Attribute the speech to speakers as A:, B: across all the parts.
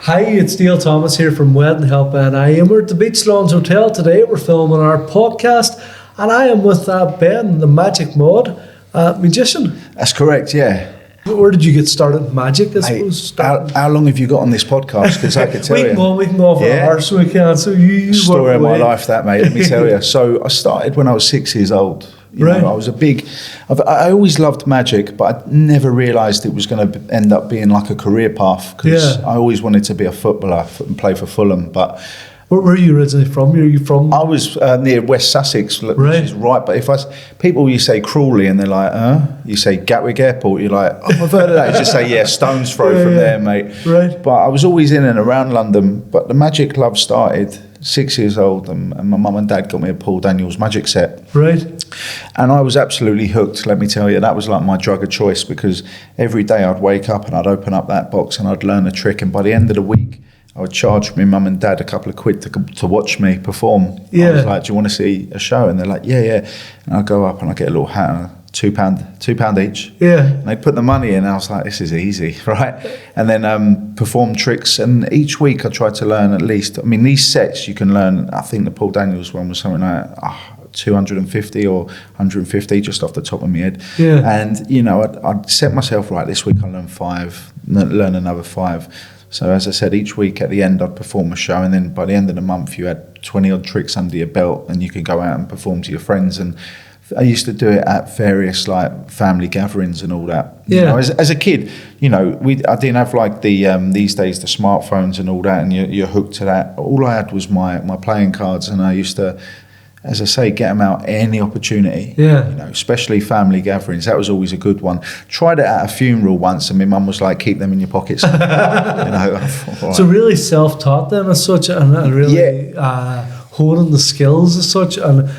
A: Hi, it's Neil Thomas here from Wedding Help NI, and we're at the Beach Lawns Hotel today. We're filming our podcast, and I am with Ben, the magic mod magician.
B: That's correct, yeah.
A: Where did you get started in magic, I suppose?
B: How long have you got on this podcast? Because I could tell
A: we can go for an hour, so we can. So you
B: story of my life, that, mate. Let me tell you. So I started when I was 6 years old. You know, I was I always loved magic, but I never realised it was going to end up being like a career path, because I always wanted to be a footballer and play for Fulham. But
A: where are you originally from? Are you from?
B: I was near West Sussex, which is right. But people, you say Crawley, and they're like, you say Gatwick Airport, you're like, oh, I've heard of that. You just say, yeah, stone's throw from there, mate.
A: Right.
B: But I was always in and around London. But the magic love started 6 years old, and my mum and dad got me a Paul Daniels magic set.
A: Right.
B: And I was absolutely hooked, let me tell you. That was like my drug of choice, because every day I'd wake up and I'd open up that box and I'd learn a trick, and by the end of the week I would charge my mum and dad a couple of quid to watch me perform.
A: Yeah.
B: I was like, do you want to see a show? And they're like, yeah. And I'd go up and I'd get a little hat, £2 each.
A: Yeah.
B: And they'd put the money in, and I was like, this is easy, right? And then perform tricks, and each week I tried to learn at least, I mean, these sets you can learn, I think the Paul Daniels one was something like 250 or 150 just off the top of my head.
A: Yeah.
B: And, you know, I'd set myself, right, this week I'll learn 5, learn another 5. So as I said, each week at the end I'd perform a show, and then by the end of the month you had 20 odd tricks under your belt, and you could go out and perform to your friends. And I used to do it at various like family gatherings and all that.
A: Yeah.
B: You know, as a kid, you know, I didn't have like the these days the smartphones and all that, and you're hooked to that. All I had was my playing cards, and I used to, as I say, get them out any opportunity.
A: Yeah.
B: You know, especially family gatherings. That was always a good one. Tried it at a funeral once, and my mum was like, "Keep them in your pockets." You know. I thought, right.
A: So really self-taught then as such, and really honing the skills as such, and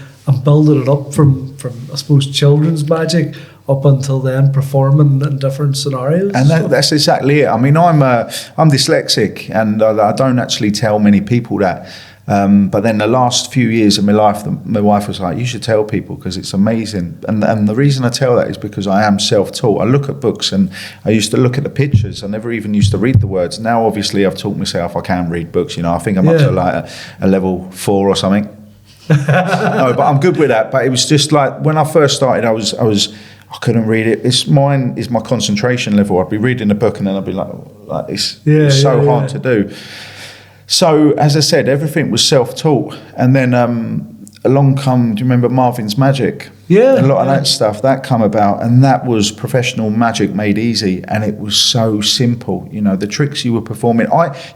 A: building it up from I suppose children's magic up until then performing in different scenarios.
B: And that's exactly it. I mean, I'm dyslexic, and I don't actually tell many people that. But then the last few years of my life, my wife was like, you should tell people, because it's amazing. And the reason I tell that is because I am self-taught. I look at books, and I used to look at the pictures. I never even used to read the words. Now, obviously, I've taught myself I can read books. You know, I think I'm up to like a level 4 or something. No, but I'm good with that. But it was just like when I first started, I couldn't read it. Mine is my concentration level. I'd be reading a book, and then I'd be like it's so hard to do. So as I said, everything was self-taught, and then along come. Do you remember Marvin's Magic?
A: Yeah,
B: a lot of that stuff that come about, and that was professional magic made easy, and it was so simple. You know, the tricks you were performing,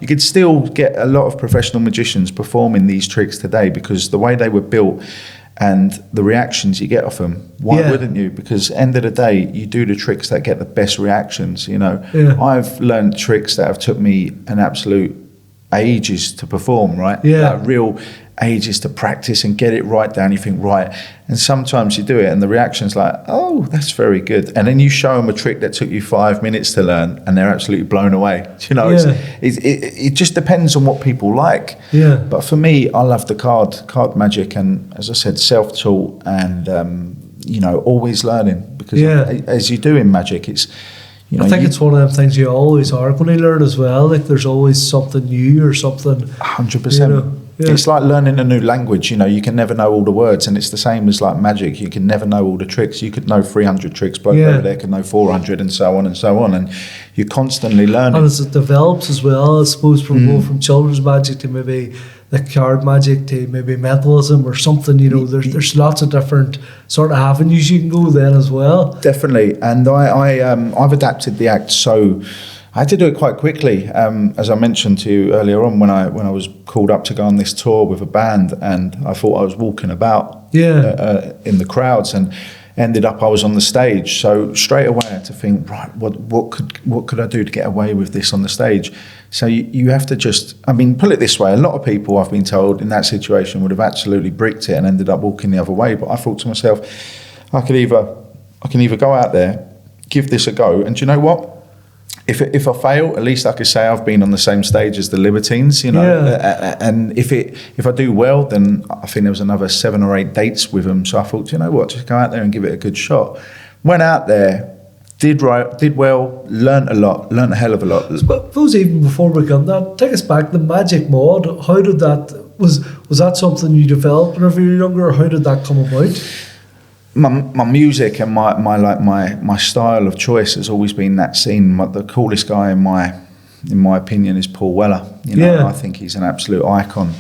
B: you could still get a lot of professional magicians performing these tricks today, because the way they were built and the reactions you get off them. Why wouldn't you? Because end of the day, you do the tricks that get the best reactions. You know, I've learned tricks that have took me an absolute ages to perform, right? Like real ages to practice and get it right down. You think, right, and sometimes you do it and the reaction's like, oh, that's very good, and then you show them a trick that took you 5 minutes to learn, and they're absolutely blown away. You know, it just depends on what people like. But for me, I love the card magic, and as I said, self-taught, and you know, always learning, because as you do in magic, it's, you know,
A: I think it's one of them things you always are going to learn as well. Like there's always something new or something.
B: 100%.
A: You know?
B: It's like learning a new language. You know, you can never know all the words, and it's the same as like magic. You can never know all the tricks. You could know 300 tricks, bloke over there can know 400, and so on and so on. And you're constantly learning.
A: And as it develops as well, I suppose, from going from children's magic to maybe the card magic to maybe mentalism or something, you know, there's lots of different sort of avenues you can go then as well.
B: Definitely. And I've adapted the act, so I had to do it quite quickly. As I mentioned to you earlier on, when I was called up to go on this tour with a band, and I thought I was walking about in the crowds, and ended up I was on the stage. So straight away I had to think, right, what could I do to get away with this on the stage? So you have to just, I mean, put it this way, a lot of people, I've been told, in that situation would have absolutely bricked it and ended up walking the other way. But I thought to myself, I can either go out there, give this a go, and do you know what? If I fail, at least I could say I've been on the same stage as the Libertines, you know. And if I do well, then I think there was another 7 or 8 dates with them. So I thought, you know what, just go out there and give it a good shot. Went out there, Did well, learnt a hell of a lot.
A: But suppose even before we got that, take us back, the Magic Mod, how did that, was that something you developed whenever you were younger, or how did that come about?
B: My music and my style of choice has always been that scene. The coolest guy in my opinion is Paul Weller. I think he's an absolute icon.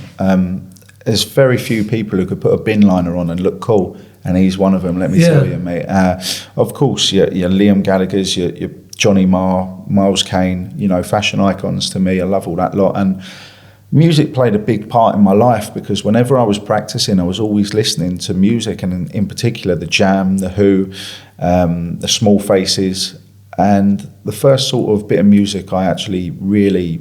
B: There's very few people who could put a bin liner on and look cool, and he's one of them. Let me tell you, mate. Of course, your Liam Gallagher's, your Johnny Marr, Miles Kane. Fashion icons to me. I love all that lot, and music played a big part in my life, because whenever I was practicing, I was always listening to music, and in particular the Jam, the Who, the Small Faces. And the first sort of bit of music I actually really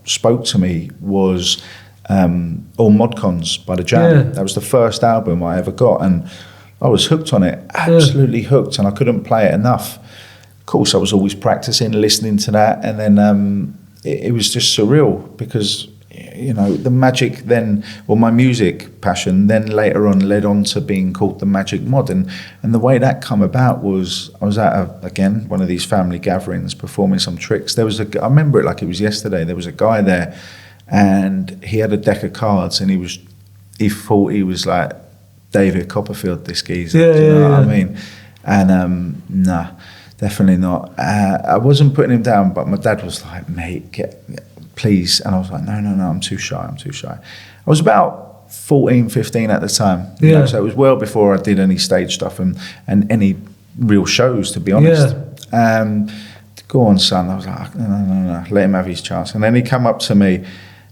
B: spoke to me was All Modcons by the Jam.
A: Yeah.
B: That was the first album I ever got, and I was hooked on it, absolutely hooked, and I couldn't play it enough. Of course, I was always practicing, listening to that, and then it was just surreal, because the magic then, my music passion then later on led on to being called the Magic Mod, and the way that come about was I was at again one of these family gatherings performing some tricks. I remember it like it was yesterday. There was a guy there, and he had a deck of cards, and he thought he was like David Copperfield, this geezer. Do you know what I mean? And nah, definitely not. I wasn't putting him down, but my dad was like, mate, please. And I was like, no, I'm too shy. I was about 14, 15 at the time. So it was well before I did any stage stuff and any real shows, to be honest. Go on, son. I was like, no, let him have his chance. And then he come up to me,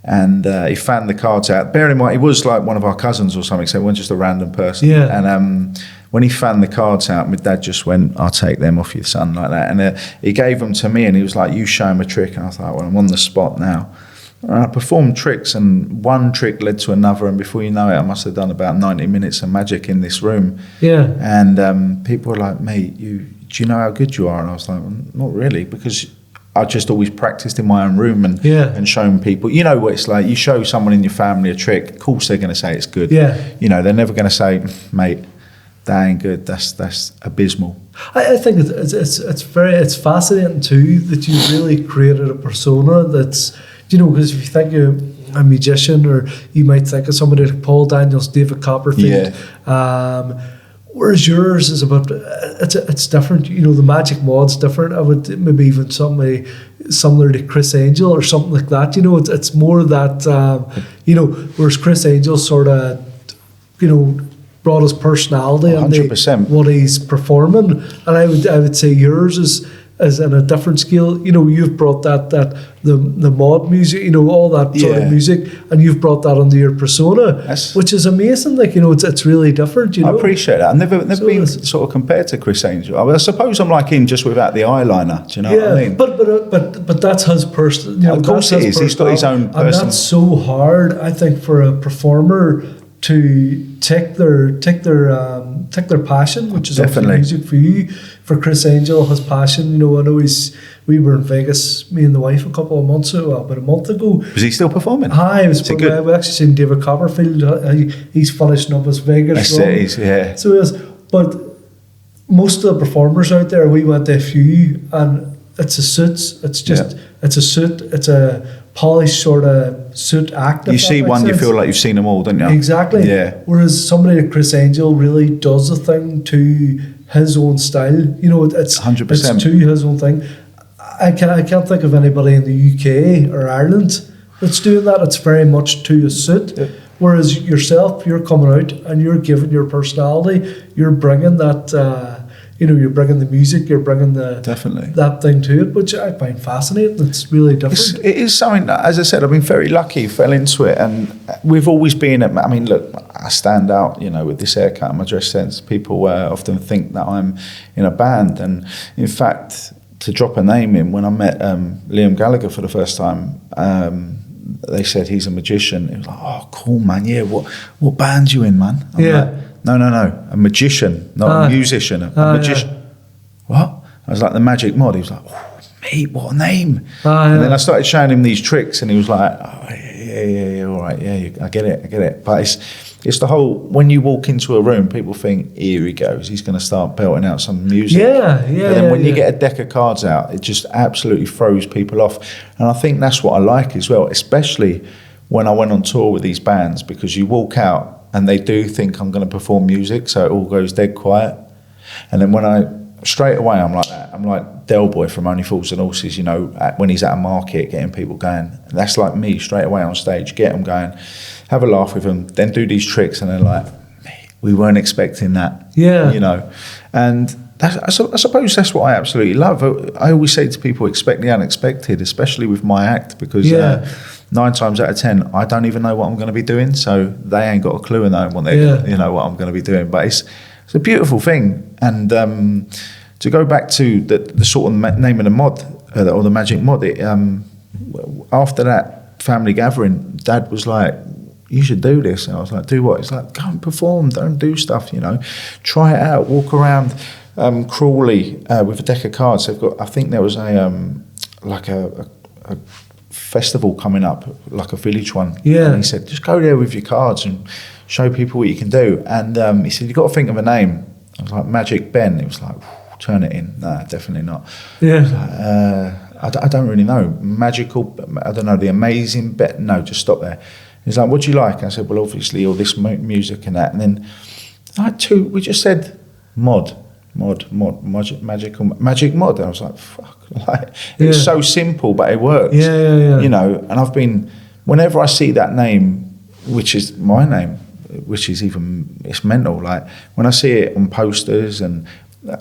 B: and he fanned the cards out. Bear in mind, he was like one of our cousins or something, so he wasn't just a random person. And when he fanned the cards out, my dad just went, I'll take them off you, son, like that. And he gave them to me, and he was like, you show him a trick. And I was like, well, I'm on the spot now. And I performed tricks, and one trick led to another, and before you know it, I must have done about 90 minutes of magic in this room. And people were like, mate, do you know how good you are? And I was like, well, not really, because I just always practiced in my own room and shown people. You know what it's like. You show someone in your family a trick, of course they're going to say it's good. They're never going to say, mate, that ain't good. That's abysmal.
A: I think it's fascinating too that you've really created a persona that's, because if you think of a musician, or you might think of somebody like Paul Daniels, David Copperfield, whereas yours is about, it's different. The Magic Mod's different. I would maybe even somebody similar to Chris Angel or something like that. It's more that whereas Chris Angel sort of brought his personality and what he's performing, and I would say yours is in a different scale. You've brought that the mod music, all that sort of music, and you've brought that under your persona, which is amazing. It's really different.
B: I appreciate that. I've never been sort of compared to Chris Angel. I suppose I'm like him, just without the eyeliner. Do you know what I mean?
A: But that's his person.
B: Of course it is. He's got his own person.
A: And that's so hard, I think, for a performer to take their passion, which is
B: definitely
A: music for you. For Chris Angel, his passion, I know we were in Vegas, me and the wife, about a month ago.
B: Was he still performing?
A: Hi, we actually seen David Copperfield. He's finishing up his Vegas run. So he is. But most of the performers out there, we went to a few, and it's a suit. It's just it's a suit. It's a polished sort of suit act.
B: You see one, you feel like you've seen them all, don't you?
A: Exactly. Whereas somebody like Chris Angel really does a thing to his own style. It's
B: 100%.
A: It's to his own thing. I can't think of anybody in the UK or Ireland that's doing that. It's very much to a suit. Whereas yourself, you're coming out and you're giving your personality. You're bringing that. You're bringing the music, you're bringing that thing to it, which I find fascinating. It's really different.
B: It is something that, as I said, I've been very lucky, fell into it, and we've always been look, I stand out, with this haircut and my dress sense. People often think that I'm in a band, and in fact, to drop a name in, when I met Liam Gallagher for the first time, they said he's a magician. It was like, oh, cool, man, what band you in, man? I'm like, no, a magician, not a musician, a magician. What? I was like, the Magic Mod. He was like, oh, mate, what a name. And then I started showing him these tricks, and he was like, oh, yeah, all right, yeah, I get it. But it's the whole, when you walk into a room, people think, here he goes, he's going to start belting out some music.
A: Yeah.
B: But then when you get a deck of cards out, it just absolutely throws people off. And I think that's what I like as well, especially when I went on tour with these bands, because you walk out and they do think I'm going to perform music, so it all goes dead quiet. And then straight away, I'm like that. I'm like Del Boy from Only Fools and Horses, you know, when he's at a market, getting people going. And that's like me, straight away on stage, get them going, have a laugh with them, then do these tricks, and they're like, we weren't expecting that.
A: Yeah.
B: You know, and I suppose that's what I absolutely love. I always say to people, expect the unexpected, especially with my act, because 9 times out of 10, I don't even know what I'm going to be doing, so they ain't got a clue in knowing what what I'm going to be doing. But it's a beautiful thing. And to go back to the sort of name of the mod, or the magic mod, after that family gathering, Dad was like, you should do this. And I was like, do what? He's like, go and perform, don't do stuff, you know, try it out, walk around Crawley with a deck of cards. They've got, I think there was a festival coming up, like a village one.
A: Yeah.
B: And he said, just go there with your cards and show people what you can do. And he said, you've got to think of a name. I was like, Magic Ben. He was like, turn it in. No, definitely not.
A: Yeah.
B: I don't really know. Magical, I don't know, the amazing Ben. No, just stop there. He's like, what do you like? I said, well, obviously all this music and that. And then we just said magic mod. And I was like, fuck. Like, it's so simple, but it works.
A: Yeah.
B: You know, and whenever I see that name, which is my name, which is it's mental. Like when I see it on posters and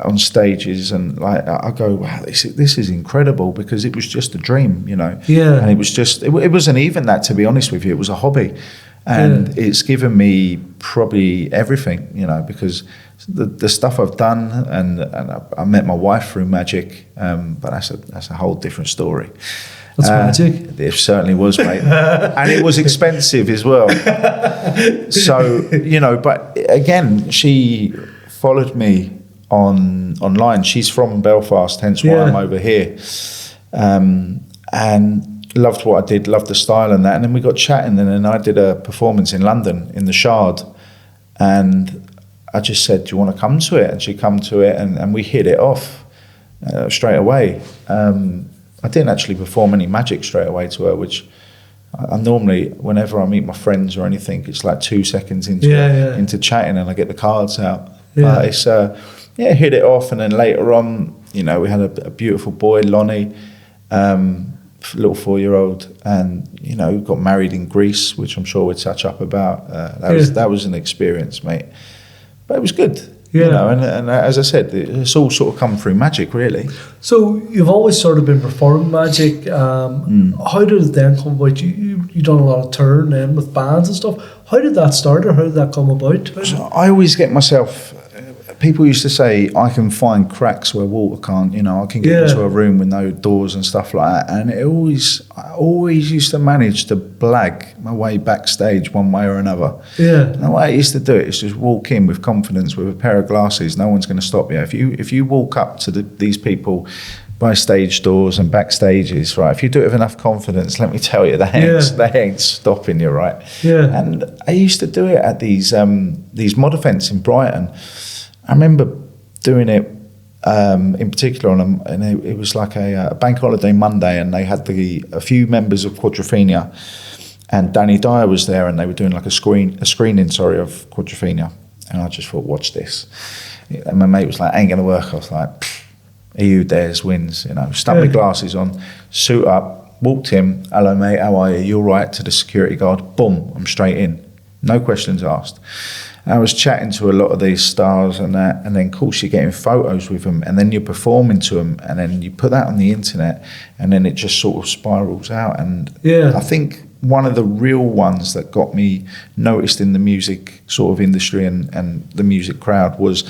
B: on stages, and like I go, wow, this is incredible, because it was just a dream, you know.
A: Yeah.
B: And it was just, it wasn't even that, to be honest with you. It was a hobby, and it's given me probably everything, you know, because the stuff I've done, and I met my wife through magic, but that's a whole different story.
A: That's magic.
B: It certainly was, mate. And it was expensive as well. So, you know, but again, she followed me online. She's from Belfast, hence why I'm over here. And loved what I did, loved the style and that. And then we got chatting, and then I did a performance in London, in the Shard. And I just said, do you want to come to it? And she come to it, and we hit it off straight away. I didn't actually perform any magic straight away to her, which I normally, whenever I meet my friends or anything, it's like 2 seconds into chatting and I get the cards out. But it's, hit it off. And then later on, you know, we had a beautiful boy, Lonnie, little 4-year-old, and, you know, got married in Greece, which I'm sure we'll touch up about. That was an experience, mate. But it was good. Yeah. You know, and as I said, it's all sort of come through magic, really.
A: So you've always sort of been performing magic. How did it then come about? You done a lot of touring then with bands and stuff. How did that start, or how did that come about?
B: So I always get myself... People used to say I can find cracks where water can't. You know, I can get into a room with no doors and stuff like that. And I always used to manage to blag my way backstage one way or another. Yeah. And the way I used to do it is just walk in with confidence with a pair of glasses. No one's going to stop you. If you walk up to these people by stage doors and backstages, right? If you do it with enough confidence, let me tell you, they ain't stopping you, right? Yeah. And I used to do it at these mod events in Brighton. I remember doing it in particular and it was like a bank holiday Monday, and they had a few members of Quadrophenia, and Danny Dyer was there, and they were doing like a screening of Quadrophenia, and I just thought, watch this. And my mate was like, ain't gonna work. I was like, he who dares wins, you know. Stuck my glasses on, suit up, walked in, hello mate, how are you? You all right? To the security guard, boom, I'm straight in, no questions asked. I was chatting to a lot of these stars and that, and then of course you're getting photos with them, and then you're performing to them, and then you put that on the internet, and then it just sort of spirals out. And I think one of the real ones that got me noticed in the music sort of industry and the music crowd was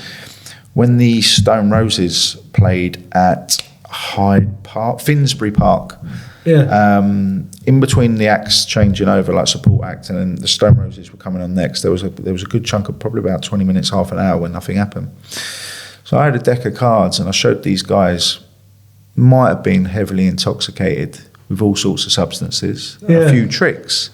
B: when the Stone Roses played at Hyde Park, Finsbury Park. In between the acts changing over, like support act, and then the Stone Roses were coming on next, there was a good chunk of probably about 20 minutes, half an hour, when nothing happened. So I had a deck of cards, and I showed these guys, might have been heavily intoxicated with all sorts of substances, a few tricks.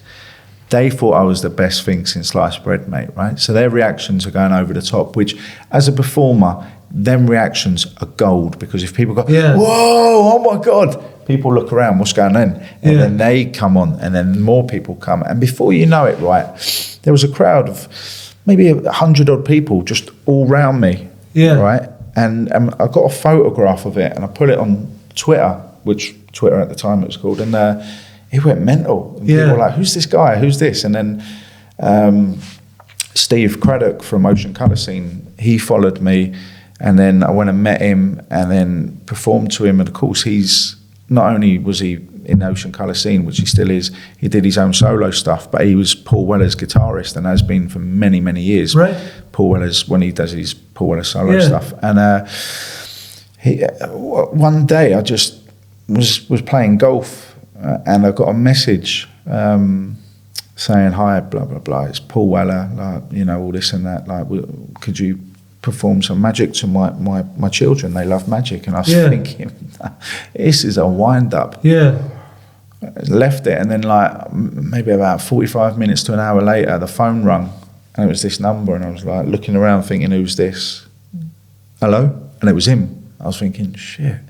B: they thought I was the best thing since sliced bread, mate, right? So their reactions are going over the top, which as a performer, them reactions are gold, because if people go, whoa, oh my God, people look around, what's going on? And then they come on, and then more people come. And before you know it, right, there was a crowd of maybe 100 odd people just all round me, right? And I got a photograph of it, and I put it on Twitter, which Twitter at the time it was called, and it went mental. And people were like, who's this guy? Who's this? And then Steve Craddock from Ocean Colour Scene, he followed me, and then I went and met him and then performed to him. And of course, he's not only was he in Ocean Colour Scene, which he still is, he did his own solo stuff, but he was Paul Weller's guitarist and has been for many, many years.
A: Right.
B: Paul Weller's, when he does his Paul Weller solo stuff. And one day I just was playing golf, and I got a message saying, hi, blah, blah, blah, it's Paul Weller, like, you know, all this and that, like, could you perform some magic to my children? They love magic. And I was thinking, this is a wind-up. Left it, and then like maybe about 45 minutes to an hour later, the phone rang, and it was this number, and I was like looking around thinking, who's this? Hello? And it was him. I was thinking, shit.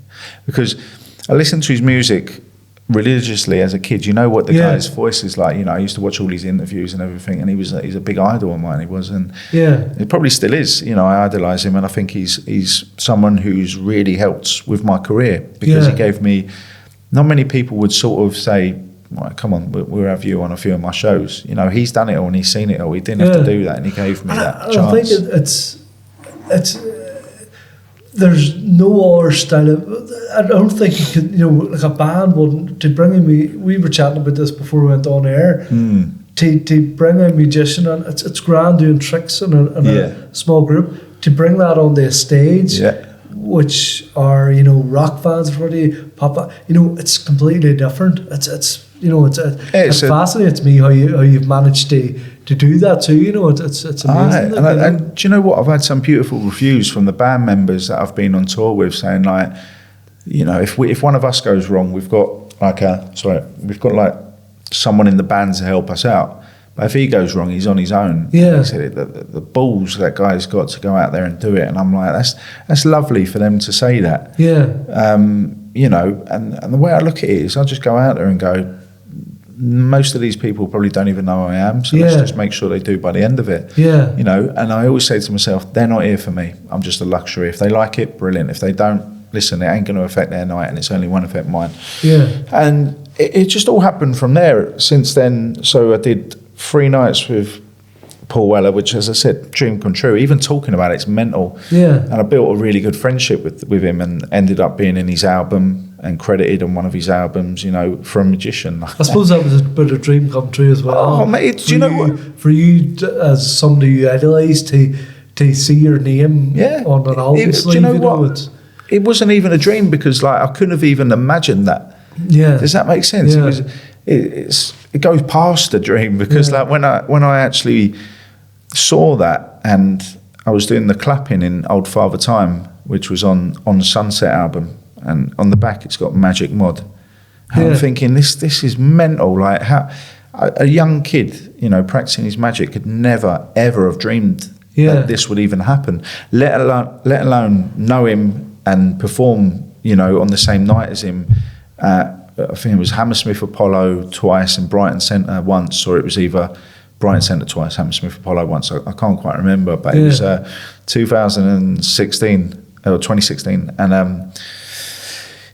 B: Because I listened to his music religiously as a kid. You know what the guy's voice is like. You know, I used to watch all these interviews and everything, and he's a big idol of mine. He was, and he probably still is. You know, I idolise him, and I think he's someone who's really helped with my career, because he gave me. Not many people would sort of say, right, come on, we'll have you on a few of my shows. You know, he's done it all and he's seen it all. He didn't have to do that, and he gave me that chance.
A: I think it's there's no other style of, I don't think you could, you know, like a band wouldn't, to bring in we were chatting about this before we went on air, to bring a musician on, it's grand doing tricks in a small group, to bring that on the stage, which are, you know, rock fans for you, pop, you know, it's completely different. It's you know, it fascinates me how you've managed to do that too. You know, it's amazing.
B: And do you know what? I've had some beautiful reviews from the band members that I've been on tour with, saying like, you know, if one of us goes wrong, we've got like someone in the band to help us out. But if he goes wrong, he's on his own.
A: Yeah.
B: He said the balls that guy's got to go out there and do it, and I'm like, that's lovely for them to say that.
A: Yeah.
B: You know, and the way I look at it is, I just go out there and go, most of these people probably don't even know who I am, so let's just make sure they do by the end of it.
A: Yeah.
B: You know, and I always say to myself, they're not here for me. I'm just a luxury. If they like it, brilliant. If they don't, listen, it ain't going to affect their night, and it's only one affect mine.
A: Yeah.
B: And it just all happened from there. Since then, so I did 3 nights with Paul Weller, which, as I said, dream come true. Even talking about it's mental. Yeah. And I built a really good friendship with him, and ended up being in his album and credited on one of his albums, you know, for a magician.
A: I suppose that was a bit of a dream come true as well.
B: Oh, mate, do you know what?
A: For you, as somebody you idolise, to see your name on an album sleeve,
B: do you know what? It wasn't even a dream, because like I couldn't have even imagined that. Yeah. Does that make sense? Yeah. It goes past the dream, because like when I actually saw that, and I was doing the clapping in Old Father Time, which was on the Sunset album, and on the back it's got Magic Mod. And I'm thinking, this is mental. Like, how a young kid, you know, practicing his magic could never ever have dreamed that this would even happen. Let alone know him and perform, you know, on the same night as him. I think it was Hammersmith Apollo twice and Brighton Centre once, or it was either Brighton Centre twice, Hammersmith Apollo once. I can't quite remember, but it was 2016 or 2016, and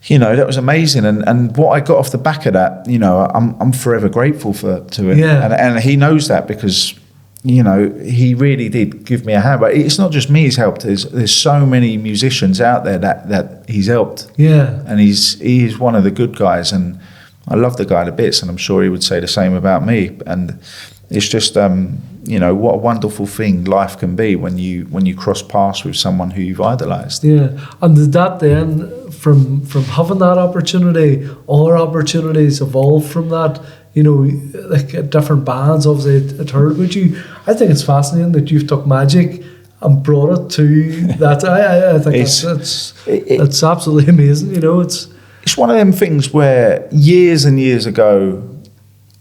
B: you know, that was amazing. And what I got off the back of that, you know, I'm forever grateful to him, and he knows that, because, you know, he really did give me a hand. But it's not just me he's helped. There's so many musicians out there that he's helped. Yeah. And he is one of the good guys, and I love the guy to bits, and I'm sure he would say the same about me. And it's just you know, what a wonderful thing life can be when you cross paths with someone who you've idolised. Yeah.
A: And did that then, from having that opportunity, other opportunities evolve from that? You know, like different bands, obviously it heard about you. I think it's fascinating that you've took magic and brought it to that. I think it's absolutely amazing. You know, it's
B: one of them things where years and years ago,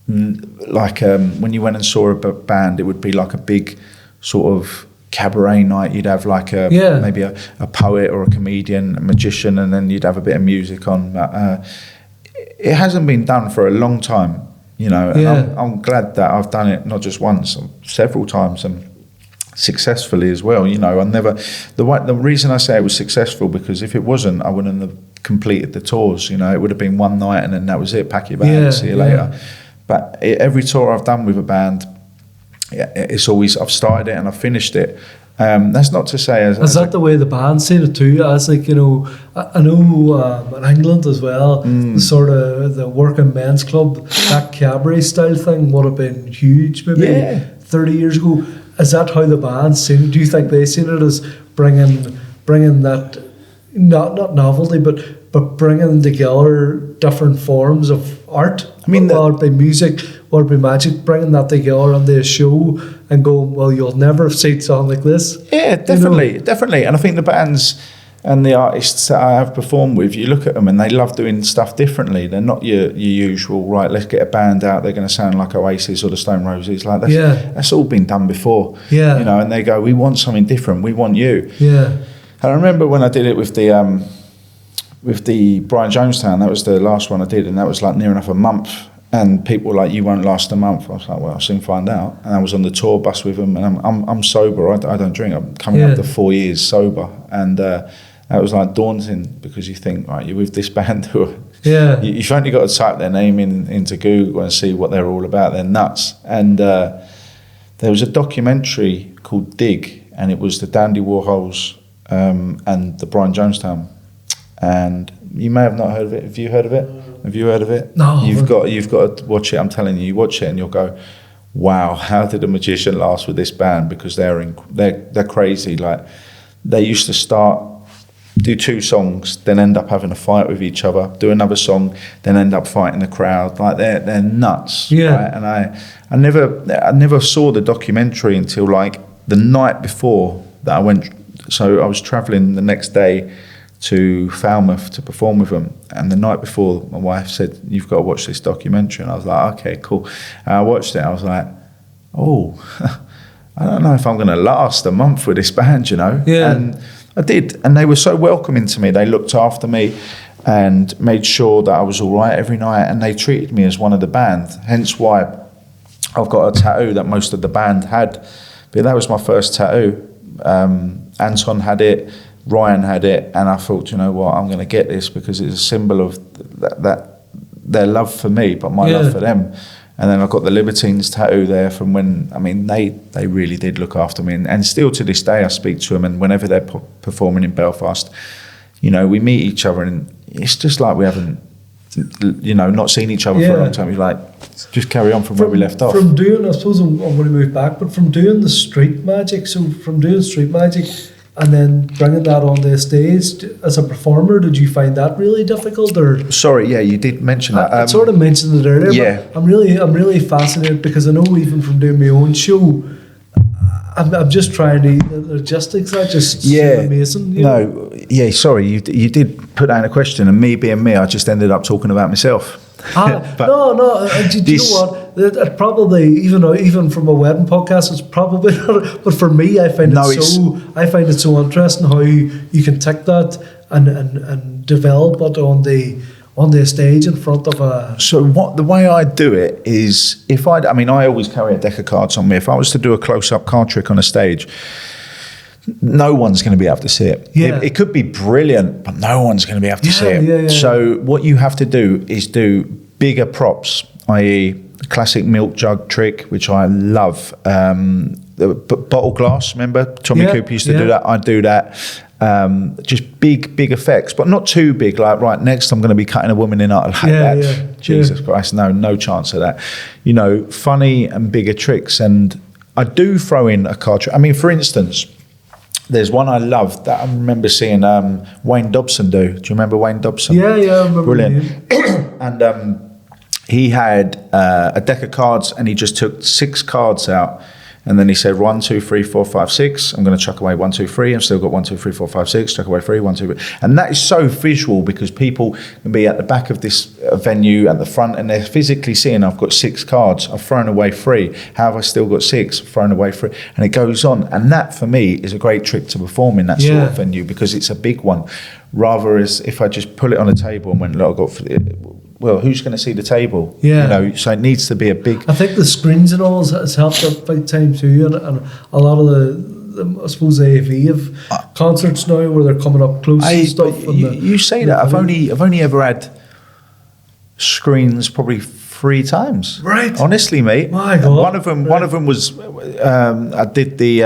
B: like when you went and saw a band, it would be like a big sort of cabaret night. You'd have like maybe a poet or a comedian, a magician, and then you'd have a bit of music on. It hasn't been done for a long time, you know, and I'm glad that I've done it not just once, several times, and successfully as well. You know, the reason I say it was successful, because if it wasn't, I wouldn't have completed the tours. You know, it would have been one night and then that was it, pack your bag, see you later. But every tour I've done with a band, it's always, I've started it and I've finished it. That's not to say
A: is that the way the band's seen it too? As like, you know, I know in England as well, sort of the working men's club, that cabaret style thing would have been huge maybe 30 years ago. Is that how the band's seen it? Do you think they seen it as bringing that, not novelty, but bringing together different forms of art? I mean, whether it be music, whether it be magic, bringing that together on the show and going, well, you'll never have seen something like this.
B: Yeah, definitely, definitely. And I think the bands and the artists that I have performed with, you look at them and they love doing stuff differently. They're not your usual, right, let's get a band out, they're going to sound like Oasis or the Stone Roses. Like that's all been done before. Yeah. You know, and they go, we want something different, we want you. Yeah. And I remember when I did it with the Brian Jonestown, that was the last one I did, and that was like near enough a month. And people were like, you won't last a month. I was like, well, I'll soon find out. And I was on the tour bus with them, and I'm sober. I don't drink. I'm coming up to 4 years sober, and that was like daunting, because you think, right, you're with this band who, you've only got to type their name into Google and see what they're all about. They're nuts. And there was a documentary called Dig, and it was the Dandy Warhols and the Brian Jonestown. And you may have not heard of it. Have you heard of it? Have you heard of it?
A: No.
B: You've got to watch it. I'm telling you, you watch it and you'll go, wow, how did a magician last with this band? Because they're crazy. Like, they used to do 2 songs, then end up having a fight with each other, do another song, then end up fighting the crowd. Like, they're nuts. Yeah. Right? And I never saw the documentary until like the night before that I went. So I was traveling the next day to Falmouth to perform with them, and the night before my wife said, you've got to watch this documentary, and I was like, okay, cool. And I watched it, I was like, oh, I don't know if I'm going to last a month with this band, you know. And I did, and they were so welcoming to me. They looked after me and made sure that I was all right every night, and they treated me as one of the band, hence why I've got a tattoo that most of the band had. But that was my first tattoo. Anton had it, Ryan had it, and I thought, you know what, I'm going to get this because it's a symbol of that their love for me, but my love for them. And then I've got the Libertines tattoo there from when, I mean, they really did look after me. And still to this day, I speak to them, and whenever they're performing in Belfast, you know, we meet each other, and it's just like we haven't, you know, not seen each other for a long time. You're like, just carry on from where we left off. From
A: doing, I suppose I'm going to move back, but from doing the street magic, and then bringing that on the stage as a performer, did you find that really difficult? Or
B: sorry, you did mention that.
A: I sort of mentioned it earlier. But I'm really fascinated, because I know even from doing my own show, I'm just trying to, the logistics are just so amazing.
B: Sorry, you did put down a question, and me being me, I just ended up talking about myself.
A: No. Do you know what? It probably, even from a wedding podcast, it's probably not. But for me, I find it so interesting how you can take that and develop it on the stage in front of a.
B: So the way I do it is, I always carry a deck of cards on me. If I was to do a close-up card trick on a stage, no one's going to be able to see it. It could be brilliant, but no one's going to be able to see it. So what you have to do is do bigger props, i.e. the classic milk jug trick, which I love. The bottle glass, remember? Tommy Cooper used to do that. I do that. Just big effects, but not too big. Like, right, next I'm going to be cutting a woman in half like that. Jesus Christ, no chance of that. You know, funny and bigger tricks. And I do throw in a card trick. I mean, for instance, there's one I love that I remember seeing Wayne Dobson do. Do you remember Wayne Dobson?
A: Yeah, I remember.
B: Brilliant. And he had a deck of cards, and he just took 6 cards out, And then he said 1, 2, 3, 4, 5, 6. I'm going to chuck away 1, 2, 3. I've still got 1, 2, 3, 4, 5, 6. Chuck away 3, 1, 2, 3. And that is so visual because people can be at the back of this venue at the front and they're physically seeing I've got 6 cards. I've thrown away 3. How have I still got 6? I've thrown away 3. And it goes on. And that for me is a great trick to perform in that sort of venue because it's a big one. Rather as if I just pull it on a table and went, look, I've got... Well, who's going to see the table?
A: Yeah.
B: You know, so it needs to be a big...
A: I think the screens and all has helped out big time too, and a lot of the I suppose the AV have concerts now where they're coming up close and stuff.
B: You say that. I've only ever had screens probably 3 times.
A: Right.
B: Honestly, mate.
A: My God.
B: One of them was I did the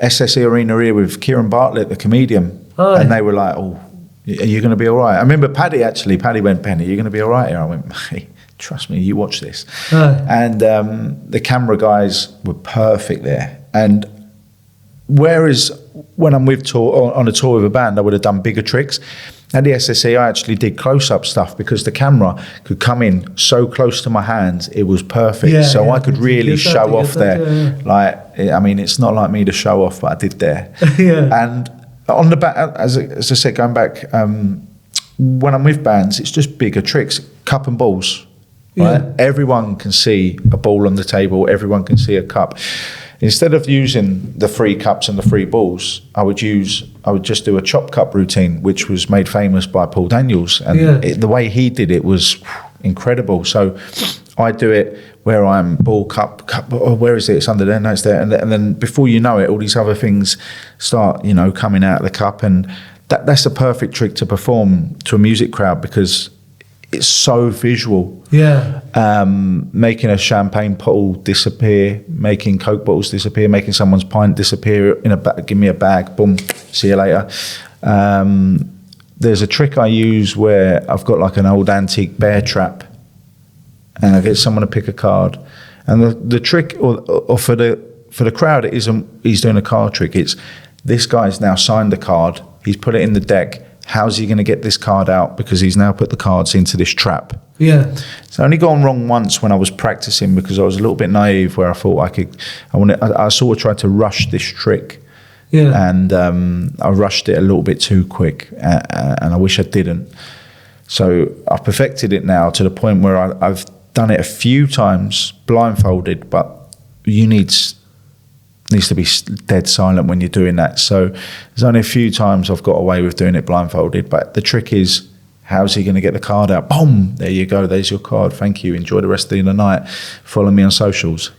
B: SSE Arena here with Kieran Bartlett, the comedian, and they were like, "Oh, are you going to be all right?" I remember Paddy went, "Penny, are you going to be all right here?" I went, "Mate, trust me, you watch this." And the camera guys were perfect there. And whereas when I'm on a tour with a band, I would have done bigger tricks. At the SSE, I actually did close-up stuff because the camera could come in so close to my hands, it was perfect. I could really show off there. Like, I mean, it's not like me to show off, but I did there. And on the back, as I said, going back, when I'm with bands, it's just bigger tricks, cup and balls. Right? Everyone can see a ball on the table. Everyone can see a cup. Instead of using the 3 cups and the 3 balls, I would just do a chop cup routine, which was made famous by Paul Daniels. And the way he did it was incredible. So I do it where I'm ball, cup, oh, where is it? It's under there, no, it's there. And then before you know it, all these other things start, coming out of the cup. And that's the perfect trick to perform to a music crowd because it's so visual. Making a champagne bottle disappear, making Coke bottles disappear, making someone's pint disappear in a bag. Give me a bag, boom, see you later. There's a trick I use where I've got like an old antique bear trap and I get someone to pick a card. And the trick or for the crowd, it isn't he's doing a card trick. It's this guy's now signed the card, he's put it in the deck. How's he going to get this card out? Because he's now put the cards into this trap. It's only gone wrong once when I was practicing because I was a little bit naive where I thought I sort of tried to rush this trick. And I rushed it a little bit too quick and I wish I didn't. So I've perfected it now to the point where I've done it a few times blindfolded, but needs to be dead silent when you're doing that. So there's only a few times I've got away with doing it blindfolded, but the trick is, how's he going to get the card out? Boom, there you go, there's your card, thank you, enjoy the rest of the night, follow me on socials.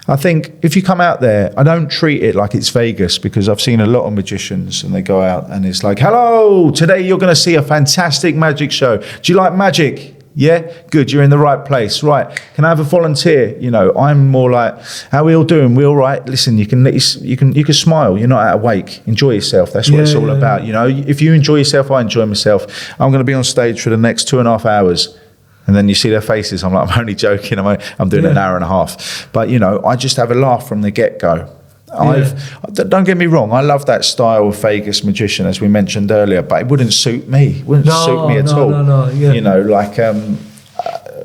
B: I think if you come out there, I don't treat it like it's Vegas because I've seen a lot of magicians and they go out and it's like, hello, today you're going to see a fantastic magic show. Do you like magic? Yeah, good. You're in the right place. Right. Can I have a volunteer? I'm more like, how are we all doing? We all right? Listen, you can smile. You're not out of wake. Enjoy yourself. That's what it's all about. If you enjoy yourself, I enjoy myself. I'm going to be on stage for the next 2.5 hours. And then you see their faces. I'm like, I'm only joking. I'm doing an hour and a half. But, I just have a laugh from the get-go. Don't get me wrong, I love that style of Vegas magician as we mentioned earlier, but it wouldn't suit me. It wouldn't suit me at all.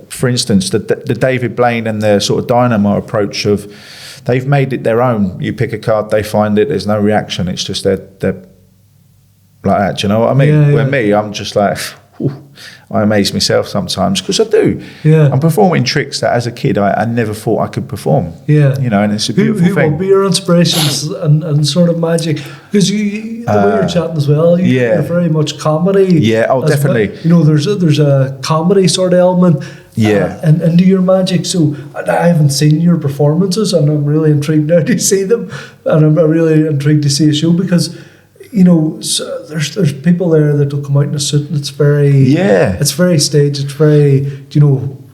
B: For instance, the David Blaine and their sort of dynamo approach of they've made it their own. You pick a card, they find it, there's no reaction. It's just they're like that. Do you know what I mean? Where me, I'm just like, I amaze myself sometimes because I do. I'm performing tricks that as a kid I never thought I could perform. And it's a beautiful thing. Who will
A: be your inspirations and sort of magic? Because the way you're chatting as well, you're very much comedy.
B: Definitely.
A: Well. There's a comedy sort of element. And into your magic. So I haven't seen your performances, and I'm really intrigued now to see them, and I'm really intrigued to see a show because. So there's people there that will come out in a suit and it's very staged, it's very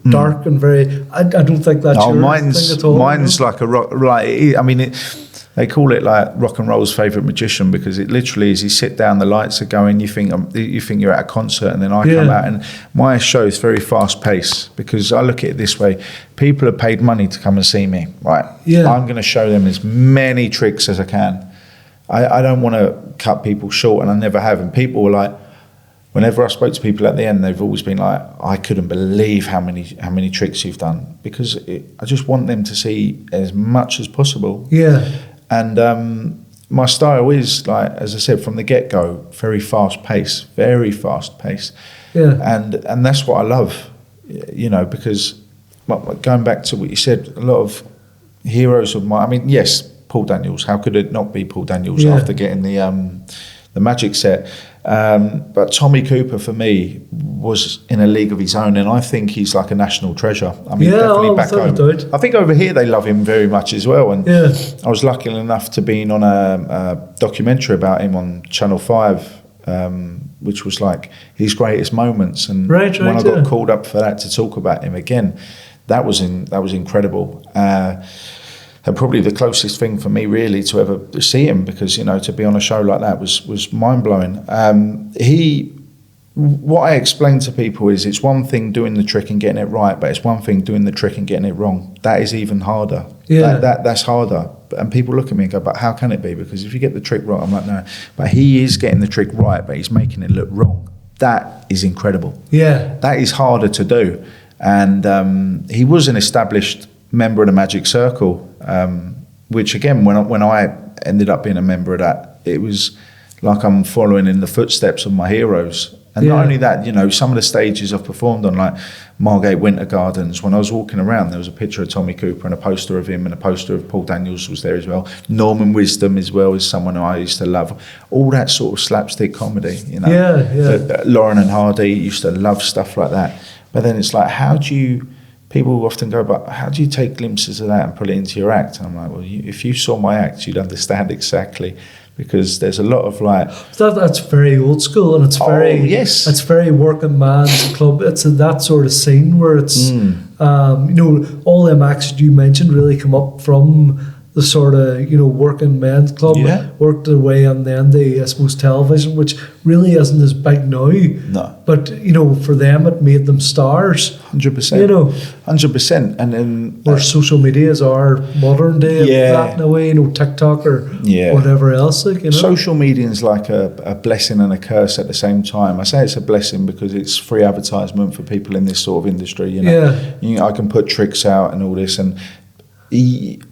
A: dark and very. I don't think that's your thing at all.
B: Mine's like a rock. They call it like rock and roll's favourite magician because it literally is. You sit down, the lights are going. You think you're at a concert, and then I come out, and my show is very fast paced because I look at it this way: people have paid money to come and see me, right? I'm going to show them as many tricks as I can. I don't want to cut people short, and I never have. And people were like, whenever I spoke to people at the end, they've always been like, I couldn't believe how many tricks you've done, because I just want them to see as much as possible.
A: Yeah.
B: And my style is, like, as I said, from the get-go, very fast pace.
A: Yeah.
B: And that's what I love, you know, because going back to what you said, a lot of heroes of mine, I mean, yes, Paul Daniels, how could it not be Paul Daniels after getting the magic set? But Tommy Cooper, for me, was in a league of his own, and I think he's like a national treasure. I mean, definitely back home. I think over here they love him very much as well. And I was lucky enough to be on a documentary about him on Channel 5, which was like his greatest moments. And when I got called up for that to talk about him again, that was incredible. And probably the closest thing for me really to ever see him, because, you know, to be on a show like that was mind-blowing. What I explain to people is, it's one thing doing the trick and getting it right, but it's one thing doing the trick and getting it wrong. That is even harder. That's harder. And people look at me and go, but how can it be? Because if you get the trick right, I'm like, no. But he is getting the trick right, but he's making it look wrong. That is incredible.
A: Yeah.
B: That is harder to do. And he was an established member of the Magic Circle, which again, when I ended up being a member of that, it was like I'm following in the footsteps of my heroes. And not only that, you know, some of the stages I've performed on, like Margate Winter Gardens, when I was walking around, there was a picture of Tommy Cooper and a poster of him, and a poster of Paul Daniels was there as well. Norman Wisdom as well is someone who I used to love. All that sort of slapstick comedy, you know. Lauren and Hardy used to love stuff like that. But then it's like, people often go, but how do you take glimpses of that and put it into your act? And I'm like, well, if you saw my act, you'd understand exactly, because there's a lot of like...
A: That's very old school, and it's it's very working man's club. It's that sort of scene where it's, you know, all them acts that you mentioned really come up from the sort of, you know, working men's club, worked their way on then the, I suppose, television, which really isn't as big now.
B: No.
A: But, you know, for them, it made them stars.
B: 100%.
A: You know.
B: 100%. And then...
A: Where social media is our modern day of that in a way, you know, TikTok or whatever else, like, you know.
B: Social media is like a blessing and a curse at the same time. I say it's a blessing because it's free advertisement for people in this sort of industry, you know. I can put tricks out and all this, and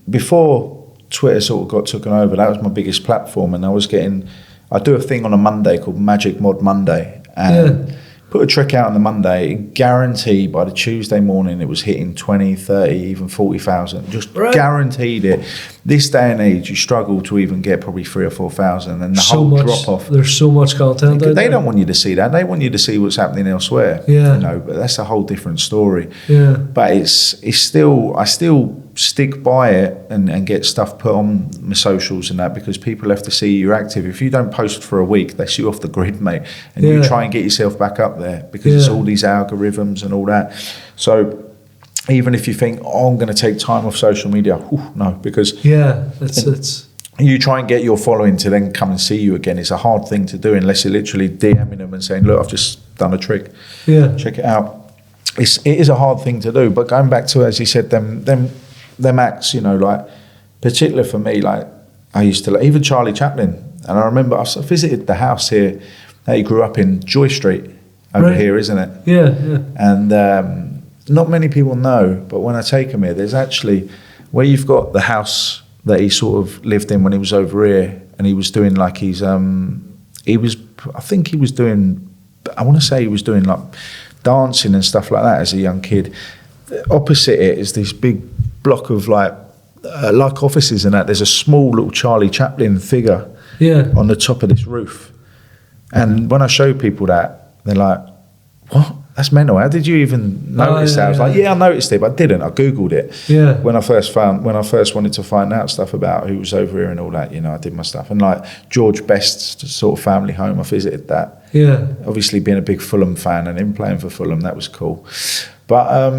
B: before Twitter sort of got taken over, that was my biggest platform, and I do a thing on a Monday called Magic Mod Monday, and put a trick out on the Monday, guarantee by the Tuesday morning it was hitting 20, 30, even 40,000, just guaranteed it. This day and age, you struggle to even get probably 3,000 or 4,000, and the whole drop off.
A: There's so much content.
B: They don't want you to see that. They want you to see what's happening elsewhere. You know, but that's a whole different story. But it's still, I still stick by it and get stuff put on my socials and that, because people have to see you're active. If you don't post for a week, they see you off the grid, mate, and you try and get yourself back up there, because it's all these algorithms and all that. So even if you think, I'm going to take time off social media, no, because
A: it's
B: you try and get your following to then come and see you again. It's a hard thing to do unless you're literally DMing them and saying, look, I've just done a trick, check it out. It is a hard thing to do. But going back to, as you said, them acts, you know, like, particularly for me, like, I used to, even Charlie Chaplin, and I remember I visited the house here that he grew up in, Joy Street, over here, isn't it? And not many people know, but when I take him here, there's actually, where you've got the house that he sort of lived in when he was over here, and he was doing like I think he was doing, I want to say he was doing like dancing and stuff like that as a young kid. Opposite it is this big block of like offices and that. There's a small little Charlie Chaplin figure on the top of this roof. And when I show people that, they're like, what? That's mental. How did you even notice that? I was like, I noticed it, but I didn't. I Googled it. When I first wanted to find out stuff about who was over here and all that, you know, I did my stuff. And like George Best's sort of family home, I visited that. Obviously being a big Fulham fan and him playing for Fulham, that was cool. But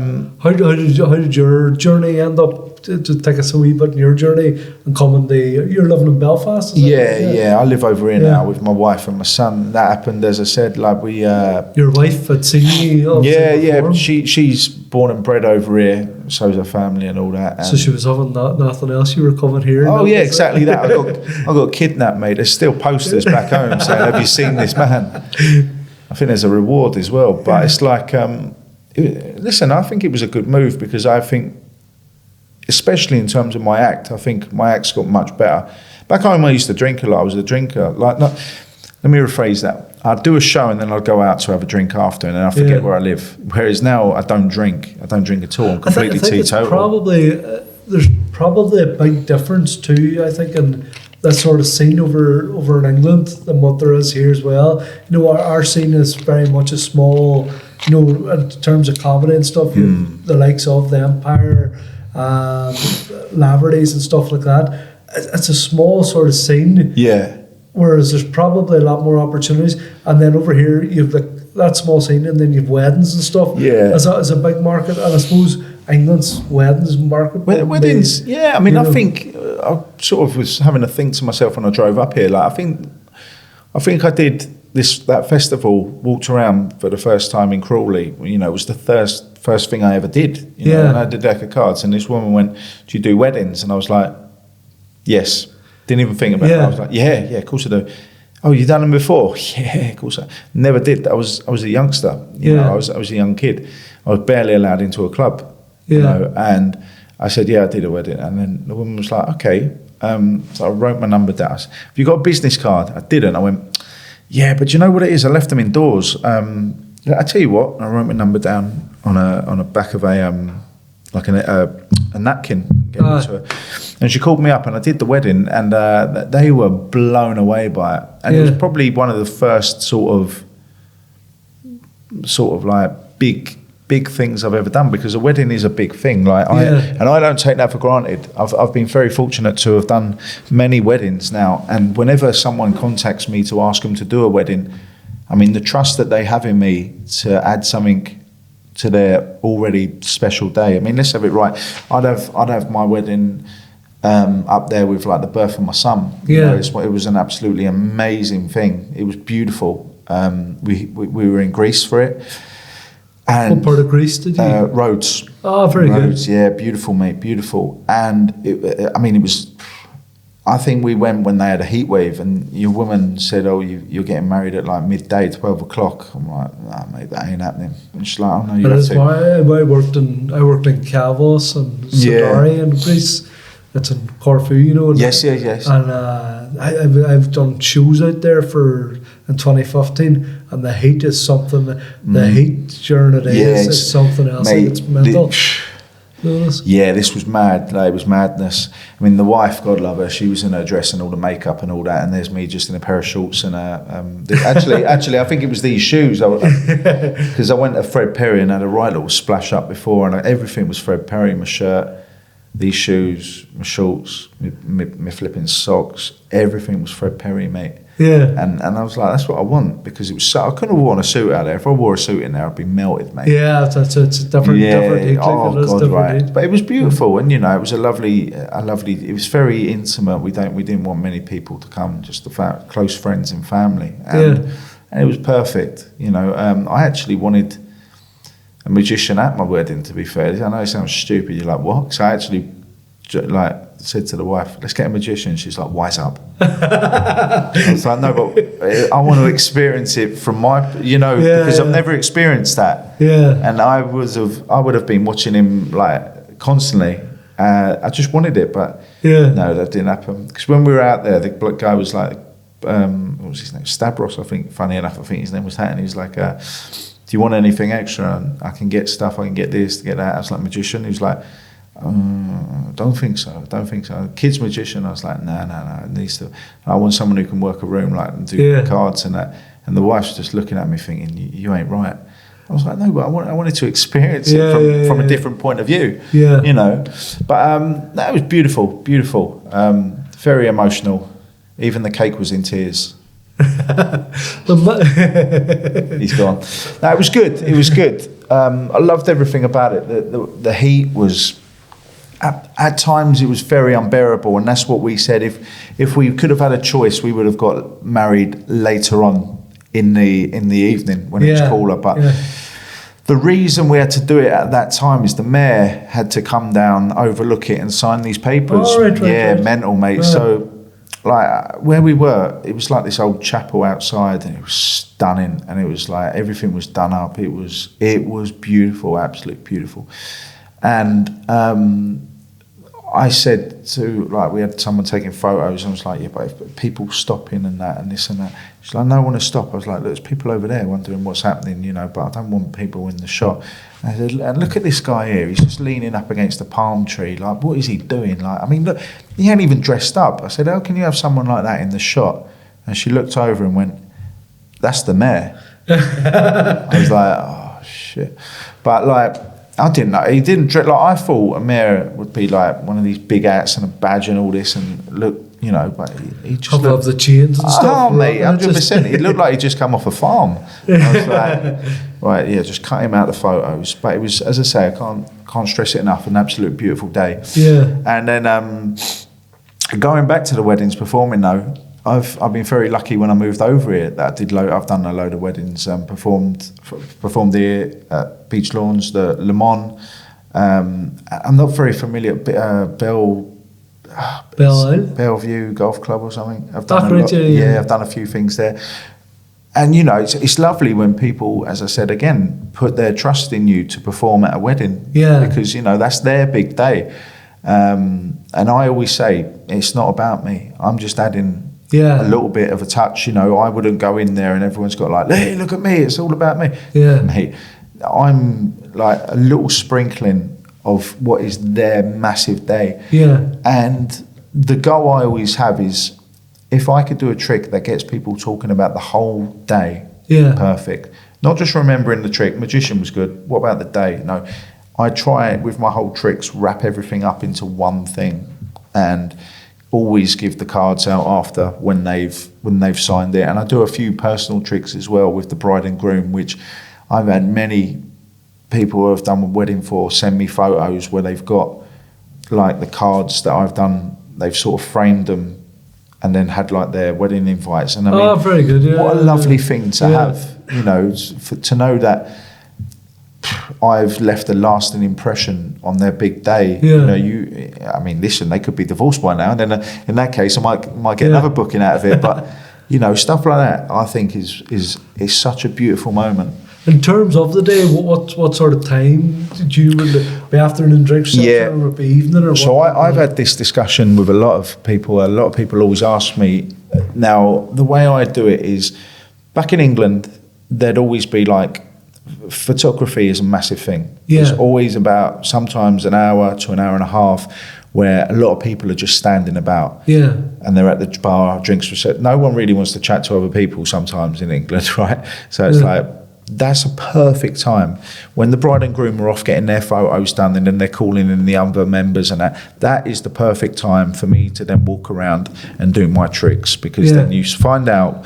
B: how
A: did your journey end up? To take us a wee bit in your journey and coming you're living in Belfast, is it?
B: I live over here now with my wife and my son. That happened, as I said, like we
A: your wife had seen you
B: she's born and bred over here, so's her family and all that, and
A: so she was having nothing else, you were coming here.
B: Exactly that. I got kidnapped, mate. There's still posters back home saying, have you seen this man? I think there's a reward as well. But it's like, listen, I think it was a good move because I think, especially in terms of my act, I think my act's got much better. Back home, I used to drink a lot. I was a drinker. Let me rephrase that. I'd do a show and then I'd go out to have a drink after, and then I forget where I live. Whereas now, I don't drink. I don't drink at all. I'm completely teetotal.
A: There's probably a big difference too, I think, in that sort of scene over in England than what there is here as well. You know, our scene is very much a small, you know, in terms of comedy and stuff, the likes of the Empire, Libertines and stuff like that. It's a small sort of scene.
B: Yeah.
A: Whereas there's probably a lot more opportunities. And then over here, you've that small scene, and then you've weddings and stuff.
B: Yeah.
A: As a big market. And I suppose England's weddings market.
B: Weddings, yeah. I mean, I think I sort of was having a think to myself when I drove up here. Like, I think I did that festival, walked around for the first time in Crawley. You know, it was the first thing I ever did. You know, and I did a deck of cards, and this woman went, "Do you do weddings?" And I was like, "Yes." Didn't even think about it. I was like, yeah, of course I do. Oh, you done them before? Yeah, of course I never did. I was a youngster. You know, I was a young kid. I was barely allowed into a club. You know, and I said, yeah, I did a wedding. And then the woman was like, okay. So I wrote my number down. Have you got a business card? I didn't. I went, yeah, but you know what it is? I left them indoors. I tell you what. I wrote my number down on a back of a napkin. Gave it to her. And she called me up, and I did the wedding, and they were blown away by it. And it was probably one of the first sort of like big things I've ever done, because a wedding is a big thing. Like I don't take that for granted. I've been very fortunate to have done many weddings now, and whenever someone contacts me to ask them to do a wedding, I mean, the trust that they have in me to add something to their already special day. I mean, let's have it right. I'd have my wedding up there with like the birth of my son. You know, it was an absolutely amazing thing. It was beautiful. We were in Greece for it. And
A: what part of Greece did you?
B: Rhodes.
A: Oh, very
B: Rhodes,
A: good.
B: Yeah, beautiful, mate, beautiful. And it was. I think we went when they had a heat wave, and your woman said, "Oh, you're getting married at like midday, 12 o'clock." I'm like, "Nah, mate, that ain't happening." And she's like, "Oh no, you have to."
A: That's why I worked in Kavos and Sodari in Greece. It's in Corfu, you know.
B: Yes.
A: And I've done shows out there in 2015, and the heat is something. The heat during the day is something else. Mate, it's mental.
B: Yeah, this was mad. Like, it was madness. I mean, the wife, God love her, she was in her dress and all the makeup and all that, and there's me just in a pair of shorts and actually, I think it was these shoes, because I went to Fred Perry and had a right little splash up before, and everything was Fred Perry. My shirt, these shoes, my shorts, my flipping socks, everything was Fred Perry, mate.
A: Yeah.
B: And I was like, that's what I want, because it was so, I couldn't have worn a suit out there. If I wore a suit in there, I'd be melted, mate.
A: Yeah, it's a different heat.
B: God, right. But it was beautiful, and you know, it was a lovely. It was very intimate. We didn't want many people to come, just the close friends and family, and it was perfect. You know, I actually wanted a magician at my wedding. To be fair, I know it sounds stupid. You're like, what? So I actually said to the wife, let's get a magician. She's like, wise up. I was like, no, but I want to experience it from my, because I've never experienced that.
A: Yeah.
B: And I would have been watching him like constantly. I just wanted it, but no, that didn't happen. Because when we were out there, the guy was like, what was his name? Stavros, I think. Funny enough, I think his name was that. And he was like, do you want anything extra? And I can get stuff. I can get this, get that. I was like, magician. He was like, don't think so. Kid's magician. I was like, no. It needs to. I want someone who can work a room like and do cards and that. And the wife's just looking at me thinking, you ain't right. I was like, no, but I wanted to experience it from a different point of view. Yeah. But that was beautiful. Very emotional. Even the cake was in tears. He's gone. No, it was good. I loved everything about it. The heat was. At times it was very unbearable, and that's what we said. If we could have had a choice, we would have got married later on in the evening when it was cooler. But the reason we had to do it at that time is the mayor had to come down, overlook it, and sign these papers.
A: Oh, right.
B: Mental, mate. Right. So like where we were, it was like this old chapel outside, and it was stunning, and it was like everything was done up. It was beautiful, absolutely beautiful. And I said to, like, we had someone taking photos, and I was like, yeah, but if people stopping and that and this and that. She's like, no, I want to stop. I was like, look, there's people over there wondering what's happening, you know, but I don't want people in the shot. And I said, and look at this guy here, he's just leaning up against a palm tree. Like, what is he doing? Like, I mean, look, he ain't even dressed up. I said, how can you have someone like that in the shot? And she looked over and went, that's the mayor. I was like, oh, shit. But, like, I didn't know. He didn't dress, like, I thought a mayor would be like one of these big hats and a badge and all this and look, you know, but he just
A: looked, the chains and stuff.
B: Oh, mate, 100%. He looked like he'd just come off a farm. I was like, right, yeah, just cut him out the photos. But it was, as I say, I can't stress it enough, an absolute beautiful day.
A: Yeah.
B: And then going back to the weddings performing though, I've been very lucky when I moved over here that I've done a load of weddings, performed here at Beach Lawns, the Le Mans. I'm not very familiar, Bellevue Golf Club or something. I've done I've done a few things there. And you know, it's lovely when people, as I said again, put their trust in you to perform at a wedding.
A: Yeah.
B: Because, you know, that's their big day. And I always say, it's not about me. I'm just adding a little bit of a touch. You know, I wouldn't go in there and everyone's got like, hey, look at me, it's all about me.
A: Yeah.
B: Mate, I'm like a little sprinkling of what is their massive day.
A: Yeah.
B: And the goal I always have is, if I could do a trick that gets people talking about the whole day, perfect. Not just remembering the trick, magician was good, what about the day? No, I try with my whole tricks, wrap everything up into one thing and always give the cards out after when they've signed it. And I do a few personal tricks as well with the bride and groom, which I've had many people who I've done a wedding for send me photos where they've got like the cards that I've done, they've sort of framed them and then had like their wedding invites. And I mean,
A: very good. Yeah,
B: what a lovely thing to have, you know, to know that I've left a lasting impression on their big day. You know, I mean, listen, they could be divorced by now, and then in that case, I might get another booking out of it. But you know, stuff like that, I think is such a beautiful moment.
A: In terms of the day, what sort of time did you be afternoon drinks or would it be evening or
B: so what? I've had this discussion with a lot of people. A lot of people always ask me. Now, the way I do it is, back in England, there'd always be like, photography is a massive thing. There's always about sometimes an hour to an hour and a half where a lot of people are just standing about. Yeah. And they're at the bar, drinks were set. No one really wants to chat to other people sometimes in England, right? So it's like, that's a perfect time when the bride and groom are off getting their photos done and then they're calling in the other members and that is the perfect time for me to then walk around and do my tricks, because then you find out.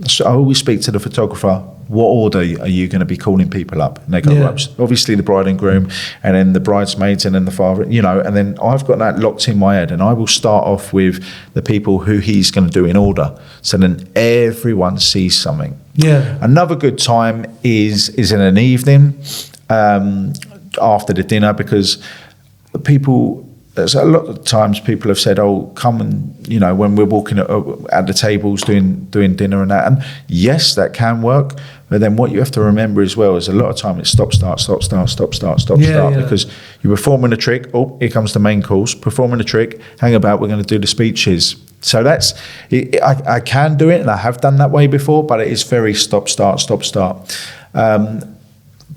B: So I always speak to the photographer, what order are you going to be calling people up? And they go, obviously the bride and groom, and then the bridesmaids, and then the father, you know, and then I've got that locked in my head, and I will start off with the people who he's going to do in order. So then everyone sees something. Yeah. Another good time is in an evening after the dinner, because people, there's a lot of times people have said, oh, come and, you know, when we're walking at the tables doing dinner and that. And yes, that can work. But then what you have to remember as well is a lot of time it's stop, start, because you're performing a trick. Oh, here comes the main course. Performing a trick. Hang about, we're going to do the speeches. So that's, I can do it, and I have done that way before, but it is very stop, start.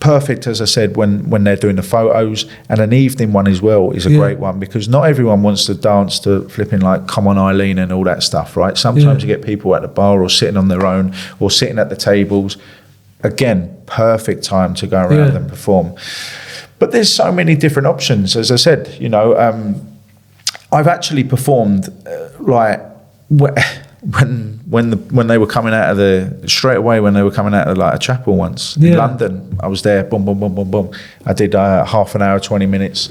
B: Perfect, as I said, when they're doing the photos, and an evening one as well is a great one, because not everyone wants to dance to flipping like Come On Eileen and all that stuff, right? Sometimes you get people at the bar or sitting on their own or sitting at the tables. Again, perfect time to go around and perform. But there's so many different options. As I said, you know, I've actually performed when they were coming out of straight away when they were coming out of like a chapel once in London. I was there, boom, boom, boom, boom, boom. I did half an hour, 20 minutes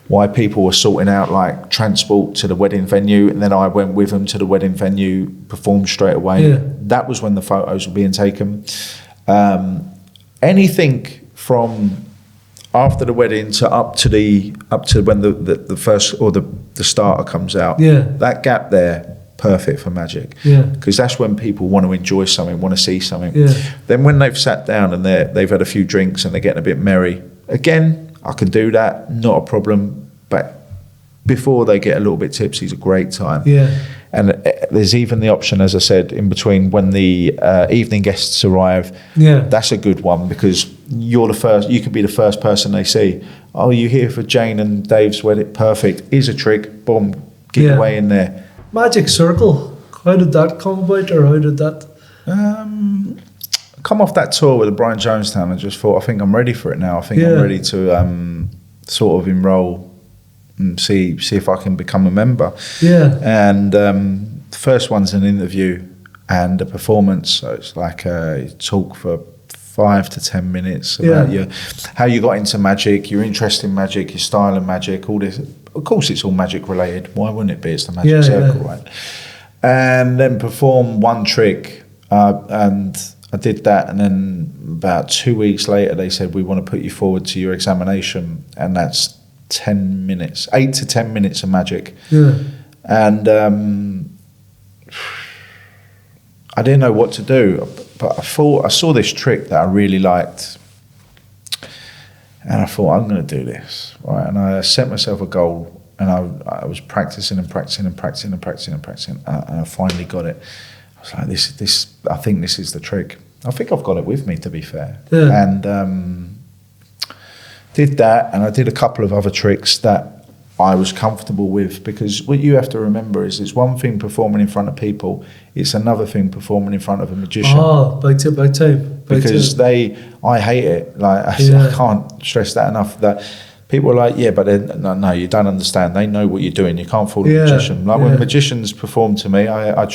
B: while people were sorting out like transport to the wedding venue, and then I went with them to the wedding venue, performed straight away. That was when the photos were being taken. Anything from after the wedding to up to when the first or the starter comes out, that gap there, perfect for magic.
A: Yeah.
B: Because that's when people want to enjoy something, want to see something.
A: Yeah.
B: Then when they've sat down and they've had a few drinks and they're getting a bit merry, again, I can do that, not a problem. But before they get a little bit tipsy, it's a great time.
A: Yeah.
B: And there's even the option, as I said, in between when the evening guests arrive.
A: Yeah.
B: That's a good one because you're the first. You could be the first person they see. Oh, you here for Jane and Dave's wedding? Perfect. Here's a trick. Boom. Get your way in there.
A: Magic Circle. How did that come about, or how did that?
B: Come off that tour with the Brian Jonestown and just thought, I think I'm ready for it now. I think I'm ready to sort of enroll and see if I can become a member.
A: Yeah.
B: And the first one's an interview and a performance. So it's like you talk for 5 to 10 minutes about how you got into magic, your interest in magic, your style of magic, all this. Of course, it's all magic related. Why wouldn't it be? It's the magic circle, right? And then perform one trick. And I did that. And then about 2 weeks later, they said, we want to put you forward to your examination. And that's 10 minutes, 8 to 10 minutes of magic.
A: Yeah.
B: And I didn't know what to do, but I saw this trick that I really liked. And I thought, I'm going to do this, right? And I set myself a goal, and I was practicing and I finally got it. I was like, this. I think this is the trick. I think I've got it with me, to be fair.
A: Yeah.
B: And did that, and I did a couple of other tricks that I was comfortable with, because what you have to remember is it's one thing performing in front of people, it's another thing perming in front of a magician.
A: Oh, big time.
B: Because I hate it. Like I can't stress that enough. That people are like, yeah, but no, you don't understand. They know what you're doing. You can't fool a magician. Like when magicians perform to me, I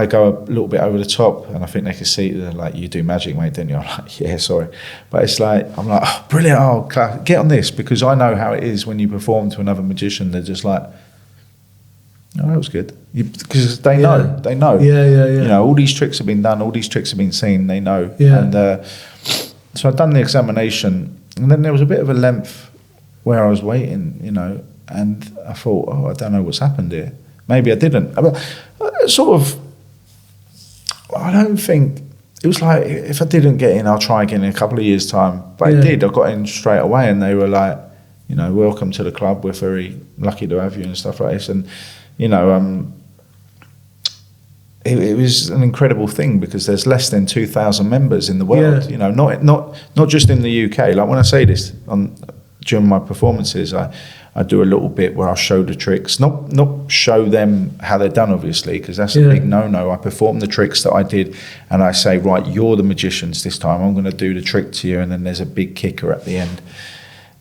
B: go a little bit over the top, and I think they can see, they're like, you do magic, mate, don't you? I'm like, yeah, sorry. But it's like, I'm like, oh, brilliant, get on this, because I know how it is when you perform to another magician. They're just like, oh, that was good. Because they know.
A: Yeah.
B: You know, all these tricks have been done, all these tricks have been seen, they know.
A: Yeah.
B: And so I'd done the examination, and then there was a bit of a length where I was waiting, you know, and I thought, oh, I don't know what's happened here. Maybe I didn't. I don't think, it was like, if I didn't get in, I'll try again in a couple of years' time. But I did. I got in straight away, and they were like, you know, welcome to the club. We're very lucky to have you and stuff like this. And, you know, it was an incredible thing, because there's less than 2,000 members in the world. You know, not just in the UK. Like when I say this during my performances, I do a little bit where I'll show the tricks, not show them how they're done, obviously, because that's a big no-no. I perform the tricks that I did, and I say, right, you're the magicians this time. I'm going to do the trick to you, and then there's a big kicker at the end.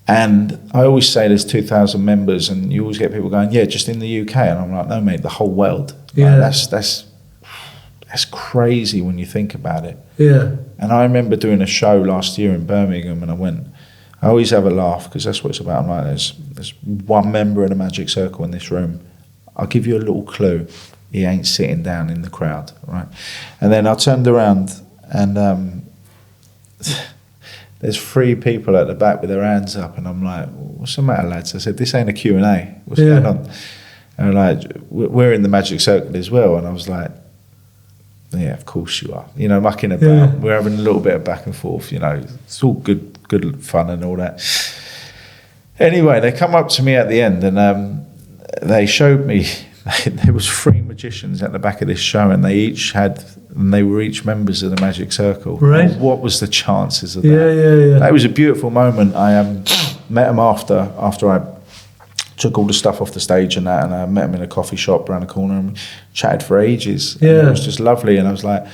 B: And I always say there's 2,000 members, and you always get people going, yeah, just in the UK. And I'm like, no, mate, the whole world.
A: Yeah.
B: Like, that's crazy when you think about it.
A: Yeah.
B: And I remember doing a show last year in Birmingham, and I always have a laugh, because that's what it's about. I'm like, there's one member of the Magic Circle in this room. I'll give you a little clue. He ain't sitting down in the crowd, right? And then I turned around, and there's 3 people at the back with their hands up, and I'm like, what's the matter, lads? I said, this ain't a Q&A. What's going on? And they're like, we're in the Magic Circle as well. And I was like, yeah, of course you are. You know, mucking about. Yeah. We're having a little bit of back and forth, you know. It's all good fun and all that. Anyway, they come up to me at the end, and they showed me, there was 3 magicians at the back of this show, and they were each members of the Magic Circle.
A: Right.
B: What was the chances of that?
A: Yeah.
B: That was a beautiful moment. I met them after I took all the stuff off the stage and that, and I met him in a coffee shop around the corner, and we chatted for ages.
A: Yeah.
B: And it was just lovely, and I was like,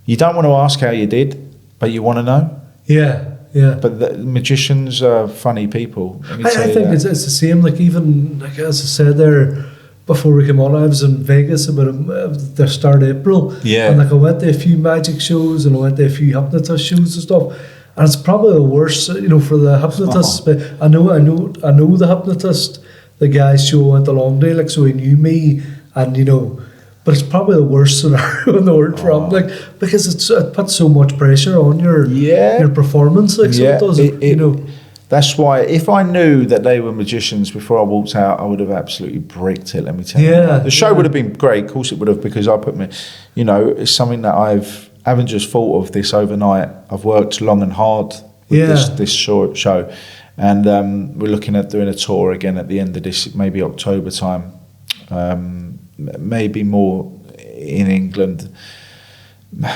B: you don't want to ask how you did, but you want to know?
A: Yeah.
B: But the magicians are funny people.
A: I think it's the same, like even, like as I said there, before we came on, I was in Vegas about the start of April.
B: Yeah.
A: And like I went to a few magic shows, and I went to a few hypnotist shows and stuff. And it's probably the worst, you know, for the hypnotists. But I know the hypnotist, the guy's show went along day, like, so he knew me, and you know, but it's probably the worst scenario in the world for him, like, because it puts so much pressure on your performance, like, so it does, you know.
B: That's why if I knew that they were magicians before I walked out, I would have absolutely bricked it, let me tell you. The show would have been great, of course it would have, because I put me, you know, it's something that haven't just thought of this overnight. I've worked long and hard with this short show. And we're looking at doing a tour again at the end of this, maybe October time, maybe more in England,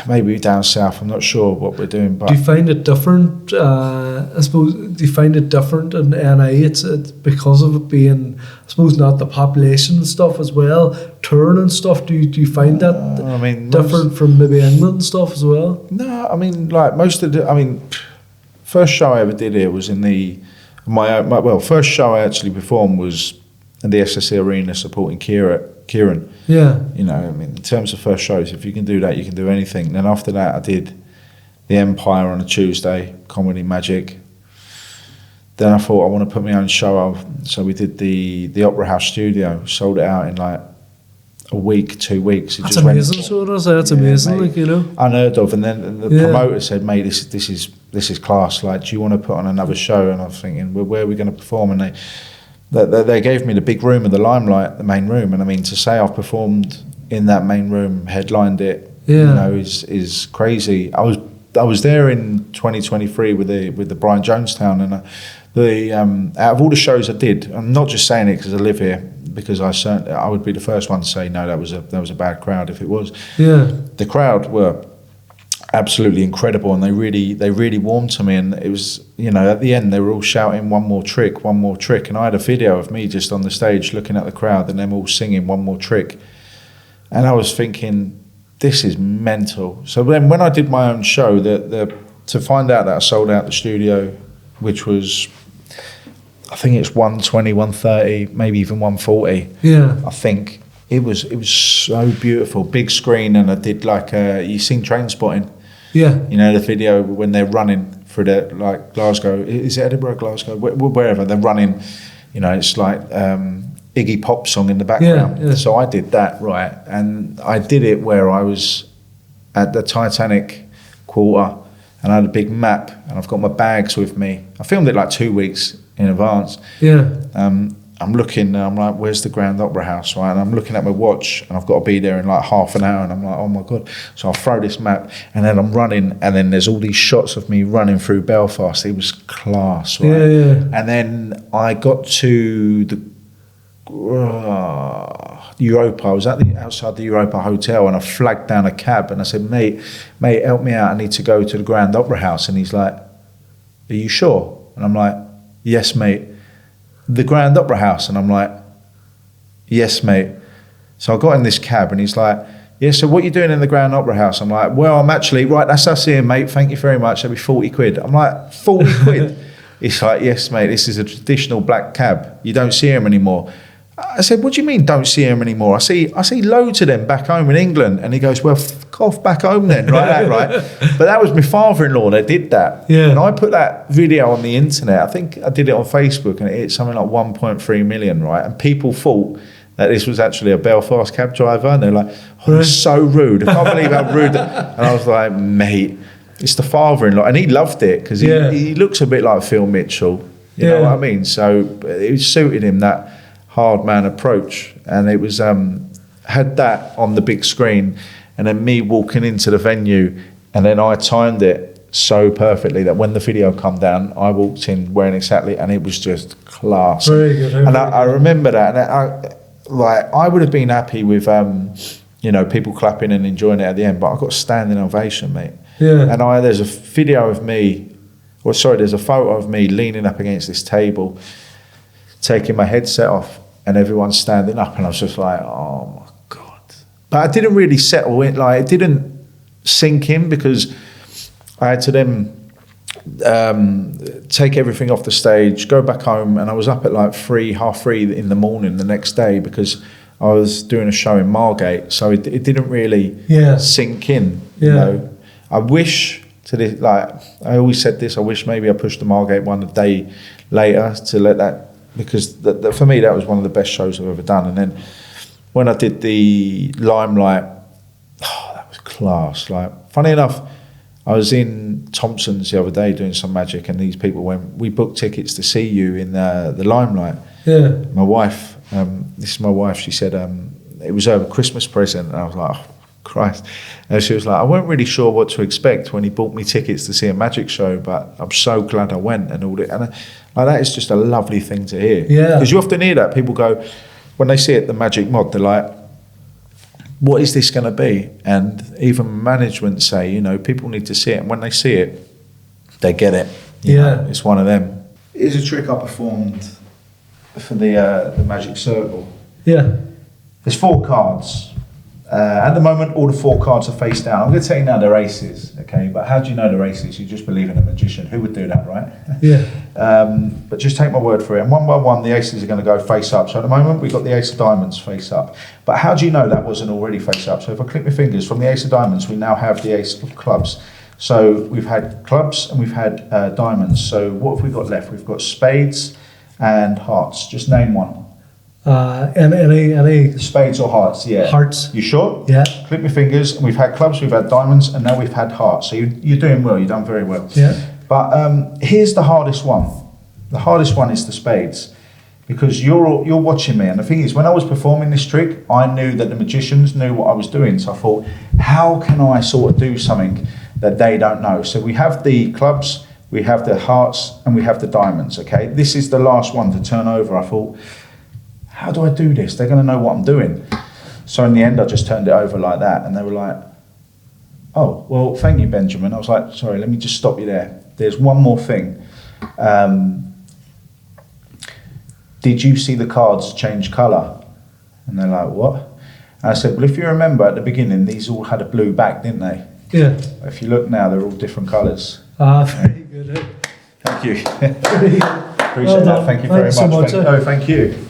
B: maybe down south. I'm not sure what we're doing. But
A: do you find it different? I suppose. Do you find it different in NA? It's because of it being, I suppose, not the population and stuff as well, touring and stuff. Do you find that different from maybe England and stuff as well?
B: No, I mean, like most of the, first show I ever did here was in first show I actually performed was in the SSE Arena supporting Kieran.
A: Yeah.
B: You know, in terms of first shows, if you can do that, you can do anything. Then after that, I did the Empire on a Tuesday, Comedy Magic. Then I thought I want to put my own show up, so we did the Opera House Studio, sold it out in like a week, 2 weeks.
A: That's amazing, that's amazing,
B: mate,
A: you know.
B: Unheard of. And then the promoter said, "Mate, this is class. Like, do you want to put on another show?" And I was thinking, well, where are we going to perform? And they gave me the big room of the Limelight, the main room. And to say I've performed in that main room, headlined it, you know, is crazy. I was there in 2023 with the Brian Jonestown, and out of all the shows I did, I'm not just saying it because I live here, because I would be the first one to say no, that was a bad crowd if it was.
A: Yeah.
B: The crowd were absolutely incredible, and they really warmed to me, and it was, you know, at the end they were all shouting one more trick, and I had a video of me just on the stage looking at the crowd and them all singing one more trick, and I was thinking, this is mental. So then when I did my own show, to find out that I sold out the studio, which was, I think it's 120, 130, maybe even 140.
A: Yeah.
B: I think it was so beautiful, big screen, and I did like you seen Trainspotting.
A: Yeah.
B: You know the video when they're running through the, like, Glasgow, is it Edinburgh, Glasgow, wherever they're running, you know, it's like Iggy Pop song in the background.
A: Yeah.
B: So I did that, right, and I did it where I was at the Titanic Quarter, and I had a big map, and I've got my bags with me. I filmed it like 2 weeks in advance.
A: Yeah.
B: I'm looking, I'm like, where's the Grand Opera House, right? And I'm looking at my watch, and I've got to be there in like half an hour, and I'm like, oh my God. So I'll throw this map, and then I'm running, and then there's all these shots of me running through Belfast. It was class, right?
A: Yeah.
B: And then I got to the Europa. I was outside the Europa Hotel, and I flagged down a cab, and I said, mate, help me out. I need to go to the Grand Opera House. And he's like, are you sure? And I'm like, yes, mate. The Grand Opera House? And I'm like, yes, mate. So I got in this cab, and he's like, yeah, so what are you doing in the Grand Opera House? I'm like, well, I'm actually, right, that's us here, mate, thank you very much, that'll be 40 quid. I'm like, 40 quid? He's like, yes, mate, this is a traditional black cab, you don't see them anymore. I said, what do you mean don't see them anymore? I see loads of them back home in England. And he goes, well, fuck off back home then, right? But that was my father-in-law that did that.
A: Yeah.
B: And I put that video on the internet. I think I did it on Facebook, and it hit something like 1.3 million, right? And people thought that this was actually a Belfast cab driver. And they're like, oh, that's so rude. I can't believe how rude. And I was like, mate, it's the father-in-law. And he loved it because he looks a bit like Phil Mitchell. You know what I mean? So it suited him, that hard man approach, and it was had that on the big screen, and then me walking into the venue, and then I timed it so perfectly that when the video come down, I walked in wearing exactly, and it was just class.
A: Very good.
B: And I remember that, and I would have been happy with you know, people clapping and enjoying it at the end, but I got a standing ovation, mate.
A: Yeah.
B: And there's a video of me, there's a photo of me leaning up against this table, taking my headset off, and everyone's standing up, and I was just like, oh my God. But I didn't really settle in, like, it didn't sink in, because I had to then take everything off the stage, go back home, and I was up at like 3:30 in the morning the next day, because I was doing a show in Margate, so it didn't really sink in. You know, I wish to this, like I always said this, I wish maybe I pushed the Margate one a day later to let that, because for me that was one of the best shows I've ever done. And then when I did the Limelight, that was class. Like, funny enough, I was in Thompson's the other day doing some magic, and these people went, "We booked tickets to see you in the Limelight."
A: Yeah.
B: My wife, this is my wife. She said it was her Christmas present, and I was like, "Oh, Christ!" And she was like, "I weren't really sure what to expect when he bought me tickets to see a magic show, but I'm so glad I went and all that." And like that is just a lovely thing to hear.
A: Yeah.
B: Because you often hear that people go when they see it, the magic mod, they're like, what is this going to be? And even management say, you know, people need to see it. And when they see it, they get it. You know, it's one of them. Here's a trick I performed for the Magic Circle.
A: Yeah.
B: There's 4 cards. At the moment, all the 4 cards are face down. I'm going to tell you now they're aces, okay? But how do you know they're aces? You just believe in a magician. Who would do that, right?
A: Yeah.
B: But just take my word for it. And one by one, the aces are going to go face up. So at the moment, we've got the ace of diamonds face up. But how do you know that wasn't already face up? So if I click my fingers, from the ace of diamonds, we now have the ace of clubs. So we've had clubs and we've had diamonds. So what have we got left? We've got spades and hearts. Just name one.
A: Any
B: Spades or hearts, yeah.
A: Hearts.
B: You sure?
A: Yeah.
B: Click my fingers, and we've had clubs, we've had diamonds, and now we've had hearts. So you're doing well, you've done very well.
A: Yeah.
B: But here's the hardest one. The hardest one is the spades. Because you're watching me, and the thing is, when I was performing this trick, I knew that the magicians knew what I was doing. So I thought, how can I sort of do something that they don't know? So we have the clubs, we have the hearts, and we have the diamonds, okay? This is the last one to turn over. I thought, how do I do this? They're going to know what I'm doing. So in the end, I just turned it over like that. And they were like, oh, well, thank you, Benjamin. I was like, sorry, let me just stop you there. There's one more thing. Did you see the cards change colour? And they're like, what? And I said, well, if you remember at the beginning, these all had a blue back, didn't they?
A: Yeah.
B: If you look now, they're all different colours.
A: Very good.
B: Thank you.
A: Very good.
B: Appreciate that. Thank you very much.
A: Thanks so much.
B: No, thank you.